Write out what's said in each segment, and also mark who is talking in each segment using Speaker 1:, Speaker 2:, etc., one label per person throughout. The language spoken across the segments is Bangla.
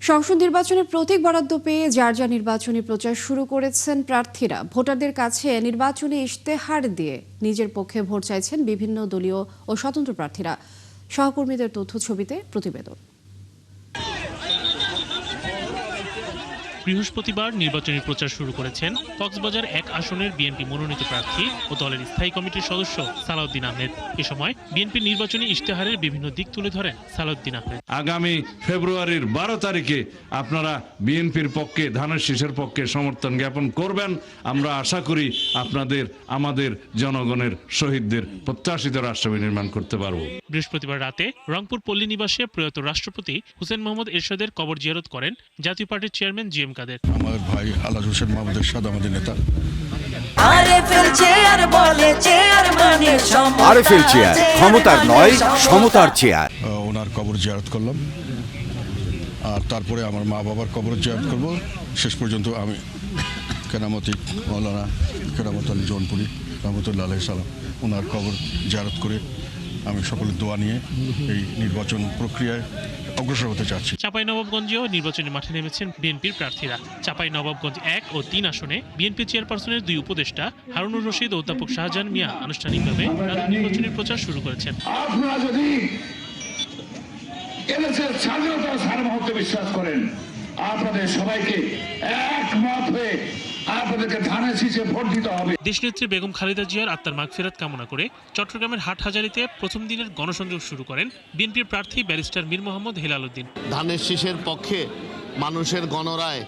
Speaker 1: সংসদ নির্বাচনে প্রতীক বরাদ্দ পেয়ে যার যা নির্বাচনী প্রচার শুরু করেছেন প্রার্থীরা। ভোটারদের কাছে নির্বাচনী ইশতেহার দিয়ে নিজের পক্ষে ভোট চাইছেন বিভিন্ন দলীয় ও স্বতন্ত্র প্রার্থীরা। সহকর্মীদের তথ্য ছবিতে প্রতিবেদন।
Speaker 2: বৃহস্পতিবার নির্বাচনী প্রচার শুরু করেছেন কক্সবাজার 1 আসনের বিএনপি মনোনীত প্রার্থী ও দলের স্থায়ী কমিটির সদস্য সালাউদ্দিন আহমেদ। এ সময় বিএনপির নির্বাচনী ইশতেহারের বিভিন্ন দিক তুলে ধরেন সালাউদ্দিন আহমেদ।
Speaker 3: আগামী ফেব্রুয়ারির 12 তারিখে আপনারা বিএনপির পক্ষে, ধানের শীষের পক্ষে সমর্থন জ্ঞাপন করবেন। আমরা আশা করি আপনাদের, আমাদের জনগণের, শহীদদের প্রত্যাশিত রাষ্ট্র নির্মাণ করতে পারব।
Speaker 2: বৃহস্পতিবার রাতে রংপুর পল্লী নিবাসে প্রয়াত রাষ্ট্রপতি হুসেন মোহাম্মদ এরশাদের কবর জিয়ারত করেন জাতীয় পার্টির চেয়ারম্যান জি এম কাদের।
Speaker 4: আমার ভাই আলহাজ হোসেন মাহমুদ এরশাদ আমাদের নেতা।
Speaker 5: আরএফএল চেয়ার বলে চেয়ার মানে
Speaker 6: আরএফএল চেয়ার, ক্ষমতার নয় সমতার চেয়ার।
Speaker 4: ওনার কবর জিয়ারত করলাম, আর তারপরে আমার মা বাবার কবর জিয়ারত করব। শেষ পর্যন্ত আমি কেরামতি মৌলানা কেরামত আলী জৌনপুরি রহমতুল্লাহ আলাইহি সালাম ওনার কবর জিয়ারত করে আমি সকলের দোয়া নিয়ে এই নির্বাচন প্রক্রিয়ায় অগ্রসর হতে চাচ্ছি।
Speaker 2: চাঁপাইনবাবগঞ্জেও নির্বাচনী মাঠে নেমেছেন বিএনপির প্রার্থীরা। চাঁপাইনবাবগঞ্জ 1 ও 3 আসনে বিএনপি চেয়ারপারসনের 2 উপদেষ্টা হারুনুর রশিদ ও অধ্যাপক শাহজাহান মিয়া আনুষ্ঠানিকভাবে তাদের নির্বাচনী প্রচার শুরু করেছেন।
Speaker 7: আপনারা যদি এদেশের স্বাধীনতা সার্বভৌমত্বে বিশ্বাস করেন, আপনাদের সবাইকে একমত হয়ে আপনাদেরকে ধানের শীষে ভোট দিতে হবে।
Speaker 2: দেশনেত্রী বেগম খালেদা জিয়ার আত্মার মাগফিরাত কামনা করে চট্টগ্রামের হাটহাজারীতে প্রথম দিনের গণসংযোগ শুরু করেন বিএনপির প্রার্থী ব্যারিস্টার মীর মোহাম্মদ হেলাল উদ্দিন।
Speaker 8: ধানের শীষের পক্ষে মানুষের গণরায়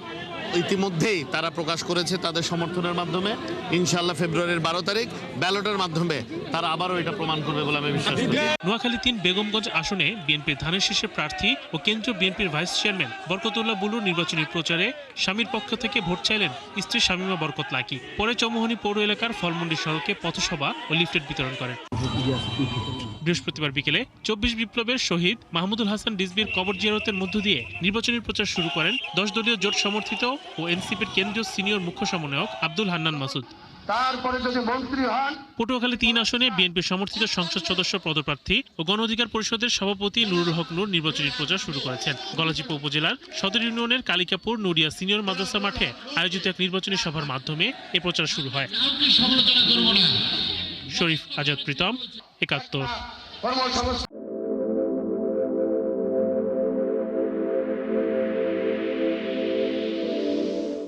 Speaker 8: ইতিমধ্যেই তারা প্রকাশ করেছে তাদের সমর্থনের মাধ্যমে। ইনশাআল্লাহ ফেব্রুয়ারির 12 তারিখ ব্যালটের মাধ্যমে তারা আবারও এটা প্রমাণ করবে বলে আমি বিশ্বাস করি।
Speaker 2: নোয়াখালী 3 বেগমগঞ্জ আসনে বিএনপির ধানের শীষের প্রার্থী ও কেন্দ্রীয় বিএনপির ভাইস চেয়ারম্যান বরকতুল্লাহ বুলুর নির্বাচনী প্রচারে স্বামীর পক্ষ থেকে ভোট চাইলেন স্ত্রী শামীমা বরকত লাকি। পরে চৌমুহনী পৌর এলাকার ফলমন্ডি সড়কে পথসভা ও লিফলেট বিতরণ করেন। বৃহস্পতিবার বিকেলে 24 বিপ্লবের শহীদ মাহমুদুল হাসান রিজভির কবর জিয়ারতের মধ্য দিয়ে নির্বাচনী প্রচার শুরু করেন 10 দলীয় জোট সমর্থিত ও এনসিপির কেন্দ্রীয় সিনিয়র মুখ্য সমন্বয়ক আব্দুল হান্নান মাসুদ।
Speaker 7: তারপরে যদি মন্ত্রী হন।
Speaker 2: পটুয়াখালী 3 আসনে বিএনপির সমর্থিত সংসদ সদস্য পদপ্রার্থী ও গণ অধিকার পরিষদের সভাপতি নুরুল হক নূর নির্বাচনী প্রচার শুরু করেছেন। গলাচিপা উপজেলার সদর ইউনিয়নের কালিকাপুর নুরিয়া সিনিয়র মাদ্রাসা মাঠে আয়োজিত এক নির্বাচনী সভার মাধ্যমে এ প্রচার শুরু হয়। শরীফ আজাদ প্রীতম, 71।